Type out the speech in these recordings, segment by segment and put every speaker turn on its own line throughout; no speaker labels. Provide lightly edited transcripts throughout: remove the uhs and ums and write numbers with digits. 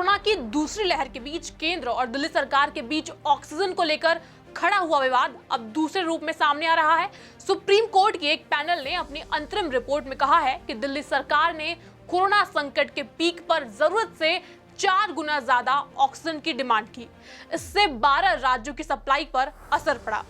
Corona की दूसरी लहर के बीच केंद्र और दिल्ली सरकार के बीच ऑक्सीजन को लेकर खड़ा हुआ विवाद अब दूसरे रूप में सामने आ रहा है। सुप्रीम कोर्ट की एक पैनल ने अपनी अंतरिम रिपोर्ट में कहा है कि दिल्ली सरकार ने कोरोना संकट के पीक पर जरूरत से 4 गुना ज्यादा ऑक्सीजन की डिमांड की। इससे 12 राज्यों की सप्लाई पर असर पड़ा।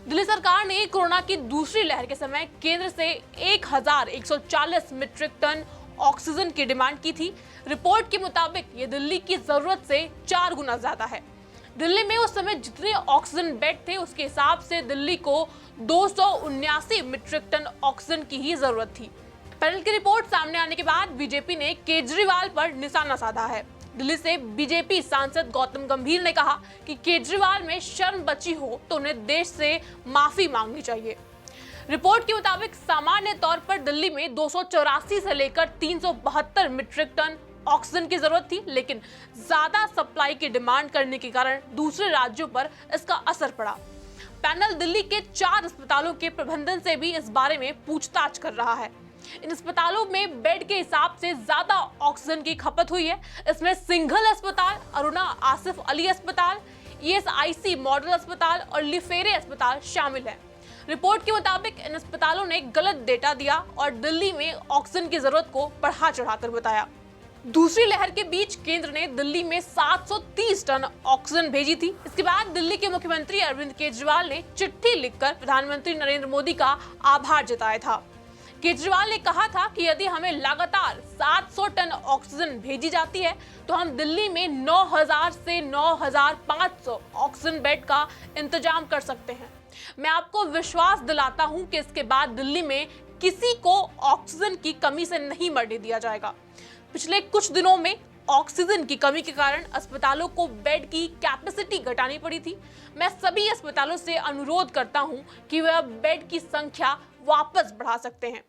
दिल्ली सरकार ने कोरोना की दूसरी लहर के समय केंद्र से 1140 मीट्रिक टन ऑक्सीजन की डिमांड की थी। रिपोर्ट के मुताबिक ये दिल्ली की जरूरत से 4 गुना ज्यादा है। दिल्ली में उस समय जितने ऑक्सीजन बेड थे उसके हिसाब से दिल्ली को 279 मीट्रिक टन ऑक्सीजन की ही जरूरत थी। पैनल की रिपोर्ट सामने आने के बाद बीजेपी ने केजरीवाल पर निशाना साधा है। दिल्ली से बीजेपी सांसद गौतम गंभीर ने कहा कि केजरीवाल में शर्म बची हो तो उन्हें देश से माफी मांगनी चाहिए। रिपोर्ट के मुताबिक सामान्य तौर पर दिल्ली में 284 से लेकर 372 मीट्रिक टन ऑक्सीजन की जरूरत थी, लेकिन ज्यादा सप्लाई की डिमांड करने के कारण दूसरे राज्यों पर इसका असर पड़ा। पैनल दिल्ली के 4 अस्पतालों के प्रबंधन से भी इस बारे में पूछताछ कर रहा है। इन अस्पतालों में बेड के हिसाब से ज्यादा ऑक्सीजन की खपत हुई है। इसमें सिंघल अस्पताल, अरुणा आसिफ अली अस्पताल, ESIC मॉडल अस्पताल और लिफेरे अस्पताल शामिल है। रिपोर्ट के मुताबिक इन अस्पतालों ने गलत डेटा दिया और दिल्ली में ऑक्सीजन की जरूरत को बढ़ा चढ़ाकर बताया। दूसरी लहर के बीच केंद्र ने दिल्ली में 730 टन ऑक्सीजन भेजी थी। इसके बाद दिल्ली के मुख्यमंत्री अरविंद केजरीवाल ने चिट्ठी लिखकर प्रधानमंत्री नरेंद्र मोदी का आभार जताया था। केजरीवाल ने कहा था कि यदि हमें लगातार 700 टन ऑक्सीजन भेजी जाती है तो हम दिल्ली में 9000 से 9500 ऑक्सीजन बेड का इंतजाम कर सकते हैं। मैं आपको विश्वास दिलाता हूं कि इसके बाद दिल्ली में किसी को ऑक्सीजन की कमी से नहीं मरने दिया जाएगा। पिछले कुछ दिनों में ऑक्सीजन की कमी के कारण अस्पतालों को बेड की कैपेसिटी घटानी पड़ी थी। मैं सभी अस्पतालों से अनुरोध करता हूं कि वे अब बेड की संख्या वापस बढ़ा सकते हैं।